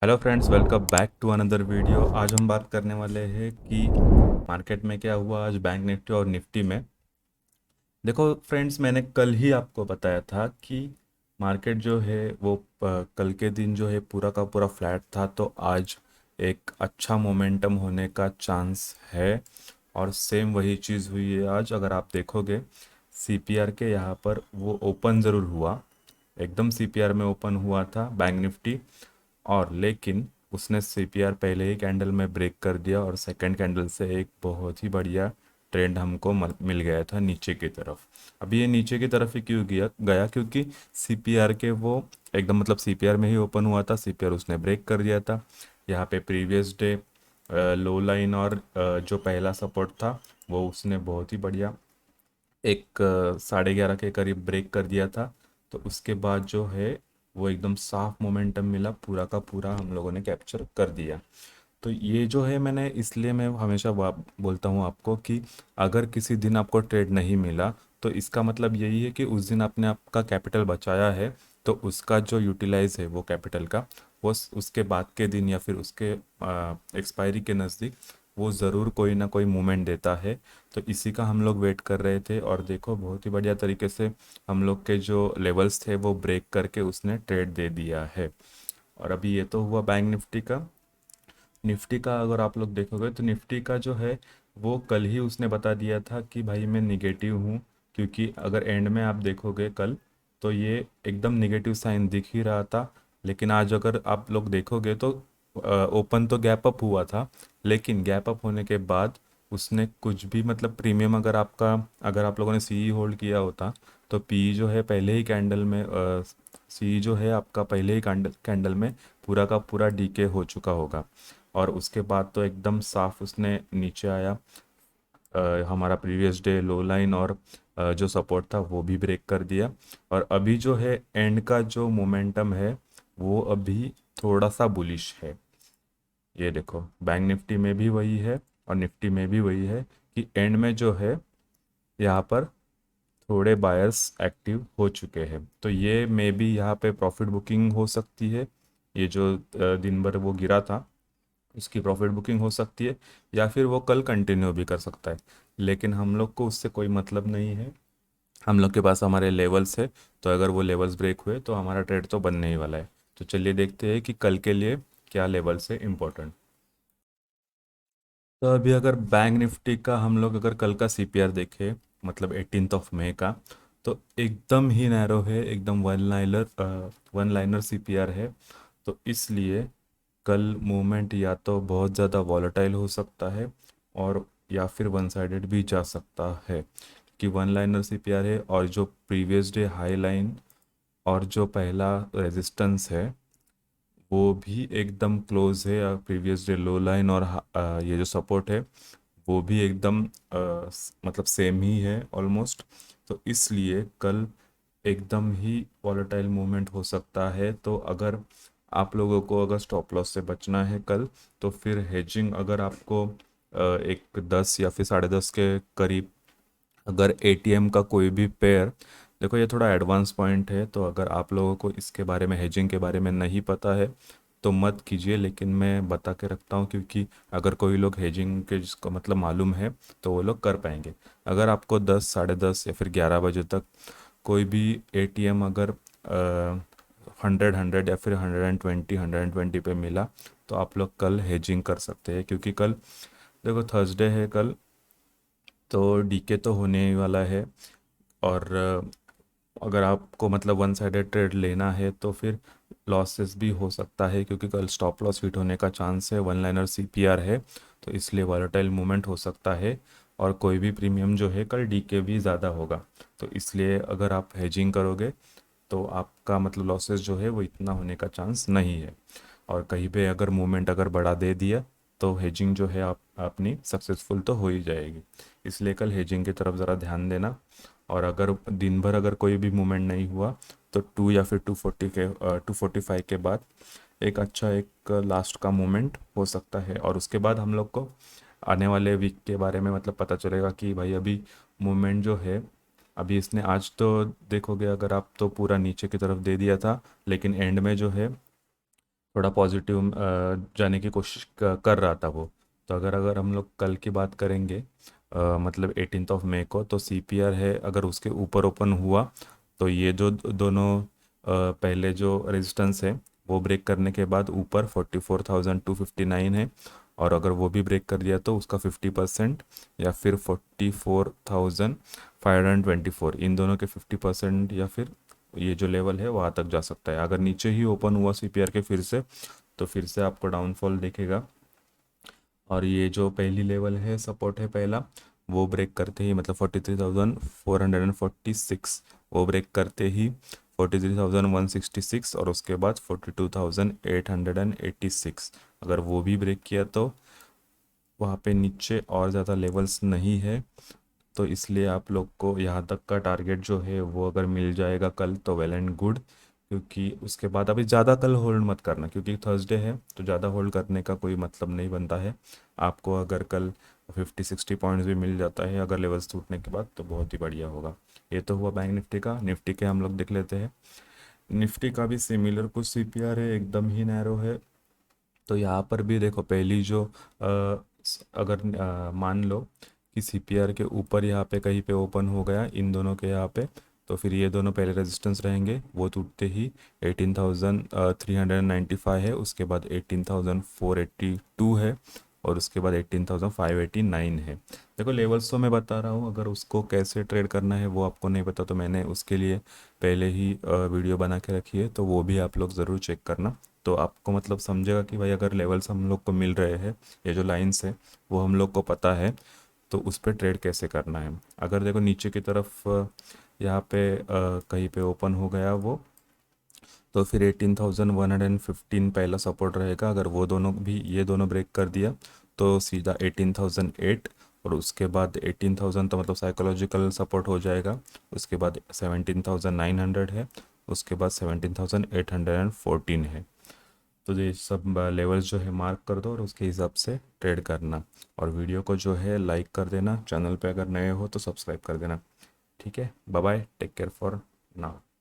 Hello friends, welcome back to another video. आज हम बात करने वाले हैं कि मार्केट में क्या हुआ आज बैंक निफ्टी और निफ्टी में। देखो फ्रेंड्स, मैंने कल ही आपको बताया था कि मार्केट जो है वो कल के दिन जो है पूरा का पूरा फ्लैट था, तो आज एक अच्छा मोमेंटम होने का चांस है। और सेम वही चीज़ हुई है आज। अगर आप देखोगे सीपीआर के यहाँ पर वो ओपन ज़रूर हुआ, एकदम सीपीआर में ओपन हुआ था बैंक निफ्टी। और लेकिन उसने सीपीआर पहले ही कैंडल में ब्रेक कर दिया और सेकंड कैंडल से एक बहुत ही बढ़िया ट्रेंड हमको मिल गया था नीचे की तरफ। अभी ये नीचे की तरफ ही क्यों गया क्योंकि सीपीआर के वो एकदम मतलब सीपीआर में ही ओपन हुआ था, सीपीआर उसने ब्रेक कर दिया था। यहाँ पे प्रीवियस डे लो लाइन और जो पहला सपोर्ट था वो उसने बहुत ही बढ़िया एक 11:30 के करीब ब्रेक कर दिया था। तो उसके बाद जो है वो एकदम साफ मोमेंटम मिला, पूरा का पूरा हम लोगों ने कैप्चर कर दिया। तो ये जो है मैंने इसलिए मैं हमेशा बोलता हूँ आपको कि अगर किसी दिन आपको ट्रेड नहीं मिला तो इसका मतलब यही है कि उस दिन आपने आपका कैपिटल बचाया है। तो उसका जो यूटिलाइज है वो कैपिटल का, वो उसके बाद के दिन या फिर उसके एक्सपायरी के नज़दीक वो ज़रूर कोई ना कोई मूवमेंट देता है। तो इसी का हम लोग वेट कर रहे थे और देखो बहुत ही बढ़िया तरीके से हम लोग के जो लेवल्स थे वो ब्रेक करके उसने ट्रेड दे दिया है। और अभी ये तो हुआ बैंक निफ्टी का। निफ्टी का अगर आप लोग देखोगे तो निफ्टी का जो है वो कल ही उसने बता दिया था कि भाई मैं निगेटिव हूँ। क्योंकि अगर एंड में आप देखोगे कल तो ये एकदम निगेटिव साइन दिख ही रहा था। लेकिन आज अगर आप लोग देखोगे तो ओपन तो गैप अप हुआ था, लेकिन गैप अप होने के बाद उसने कुछ भी मतलब प्रीमियम अगर आप लोगों ने सी होल्ड किया होता तो पी जो है पहले ही कैंडल में सी जो है आपका पहले ही कैंडल कैंडल में पूरा का पूरा डीके हो चुका होगा। और उसके बाद तो एकदम साफ उसने नीचे आया। हमारा प्रीवियस डे लो लाइन और जो सपोर्ट था वो भी ब्रेक कर दिया। और अभी जो है एंड का जो मोमेंटम है वो अभी थोड़ा सा बुलिश है। ये देखो बैंक निफ्टी में भी वही है और निफ्टी में भी वही है कि एंड में जो है यहाँ पर थोड़े बायर्स एक्टिव हो चुके हैं। तो ये मे बी यहाँ पे प्रॉफिट बुकिंग हो सकती है। ये जो दिन भर वो गिरा था उसकी प्रॉफिट बुकिंग हो सकती है, या फिर वो कल कंटिन्यू भी कर सकता है। लेकिन हम लोग को उससे कोई मतलब नहीं है। हम लोग के पास हमारे लेवल्स है, तो अगर वो लेवल्स ब्रेक हुए तो हमारा ट्रेड तो बनने ही वाला है। तो चलिए देखते हैं कि कल के लिए क्या लेवल्स है इम्पोर्टेंट। तो अभी अगर बैंक निफ्टी का हम लोग अगर कल का सीपीआर देखें, मतलब 18 ऑफ मई का, तो एकदम ही नैरो है, एकदम वन लाइनर सीपीआर है। तो इसलिए कल मूवमेंट या तो बहुत ज़्यादा वॉलेटाइल हो सकता है और या फिर वन साइडेड भी जा सकता है। कि वन लाइनर सीपीआर है और जो प्रीवियस डे हाई लाइन और जो पहला रेजिस्टेंस है वो भी एकदम क्लोज है प्रीवियस डे लो लाइन और ये जो सपोर्ट है वो भी एकदम मतलब सेम ही है ऑलमोस्ट। तो इसलिए कल एकदम ही वॉलेटाइल मूवमेंट हो सकता है। तो अगर आप लोगों को अगर स्टॉप लॉस से बचना है कल, तो फिर हेजिंग अगर आपको एक 10 या फिर 10:30 के करीब अगर एटीएम का कोई भी पेयर, देखो ये थोड़ा एडवांस पॉइंट है, तो अगर आप लोगों को इसके बारे में हेजिंग के बारे में नहीं पता है तो मत कीजिए। लेकिन मैं बता के रखता हूँ क्योंकि अगर कोई लोग हेजिंग के जिसको मतलब मालूम है तो वो लोग कर पाएंगे। अगर आपको 10, 10:30 या फिर 11 बजे तक कोई भी एटीएम अगर 100 या फिर 120 पे मिला तो आप लोग कल हेजिंग कर सकते हैं। क्योंकि कल देखो थर्सडे है कल, तो डीके तो होने ही वाला है। और अगर आपको मतलब वन साइडेड ट्रेड लेना है तो फिर लॉसेस भी हो सकता है क्योंकि कल स्टॉप लॉस हिट होने का चांस है, वन लाइनर सीपीआर है। तो इसलिए वॉलेटाइल मूवमेंट हो सकता है और कोई भी प्रीमियम जो है कल डीके भी ज़्यादा होगा। तो इसलिए अगर आप हेजिंग करोगे तो आपका मतलब लॉसेस जो है वो इतना होने का चांस नहीं है। और कहीं पे अगर मूवमेंट अगर बढ़ा दे दिया तो हेजिंग जो है आप अपनी सक्सेसफुल तो हो ही जाएगी। इसलिए कल हेजिंग की तरफ ज़रा ध्यान देना। और अगर दिन भर अगर कोई भी मूवमेंट नहीं हुआ तो 2 या फिर 245 के बाद एक अच्छा एक लास्ट का मूवमेंट हो सकता है। और उसके बाद हम लोग को आने वाले वीक के बारे में मतलब पता चलेगा कि भाई अभी मूवमेंट जो है, अभी इसने आज तो देखोगे अगर आप तो पूरा नीचे की तरफ दे दिया था, लेकिन एंड में जो है थोड़ा पॉजिटिव जाने की कोशिश कर रहा था वो। तो अगर अगर हम लोग कल की बात करेंगे, मतलब 18th ऑफ मई को, तो सीपीआर है अगर उसके ऊपर ओपन हुआ तो ये जो दोनों पहले जो रेजिस्टेंस है वो ब्रेक करने के बाद ऊपर 44,259 है, और अगर वो भी ब्रेक कर दिया तो उसका 50% या फिर 44,524, इन दोनों के 50% या फिर ये जो लेवल है वहाँ तक जा सकता है। अगर नीचे ही ओपन हुआ सीपीआर के फिर से, तो फिर से आपको डाउनफॉल दिखेगा। और ये जो पहली लेवल है, सपोर्ट है पहला, वो ब्रेक करते ही, मतलब 43,446, वो ब्रेक करते ही 43,166, और उसके बाद 42,886, अगर वो भी ब्रेक किया तो वहाँ पे नीचे और ज़्यादा लेवल्स नहीं है। तो इसलिए आप लोग को यहाँ तक का टारगेट जो है वो अगर मिल जाएगा कल तो वेल एंड गुड, क्योंकि उसके बाद अभी ज़्यादा कल होल्ड मत करना, क्योंकि थर्सडे है तो ज़्यादा होल्ड करने का कोई मतलब नहीं बनता है। आपको अगर कल 50-60 पॉइंट्स भी मिल जाता है अगर लेवल्स टूटने के बाद, तो बहुत ही बढ़िया होगा। ये तो हुआ बैंक निफ्टी का। निफ्टी के हम लोग देख लेते हैं। निफ्टी का भी सिमिलर कुछ सीपीआर है, एकदम ही नैरो है। तो यहाँ पर भी देखो, पहली जो अगर मान लो कि सीपीआर के ऊपर यहाँ पे कहीं पे ओपन हो गया इन दोनों के यहाँ पे, तो फिर ये दोनों पहले रेजिस्टेंस रहेंगे, वो टूटते ही 18,395 है, उसके बाद 18,482 है, और उसके बाद 18,589 है। देखो लेवल्स तो मैं बता रहा हूँ, अगर उसको कैसे ट्रेड करना है वो आपको नहीं पता तो मैंने उसके लिए पहले ही वीडियो बना के रखी है, तो वो भी आप लोग ज़रूर चेक करना। तो आपको मतलब समझेगा कि भाई अगर लेवल्स हम लोग को मिल रहे हैं, ये जो लाइंस है वो हम लोग को पता है, तो उस पर ट्रेड कैसे करना है। अगर देखो नीचे की तरफ यहाँ पे कहीं पे ओपन हो गया वो, तो फिर 18,115 पहला सपोर्ट रहेगा, अगर वो दोनों भी, ये दोनों ब्रेक कर दिया तो सीधा 18,008, और उसके बाद 18,000 तो मतलब साइकोलॉजिकल सपोर्ट हो जाएगा। उसके बाद 17,900 है, उसके बाद 17,814 है। तो ये सब लेवल्स जो है मार्क कर दो और उसके हिसाब से ट्रेड करना। और वीडियो को जो है लाइक कर देना, चैनल पे अगर नए हो तो सब्सक्राइब कर देना। ठीक है, bye bye, take care for now.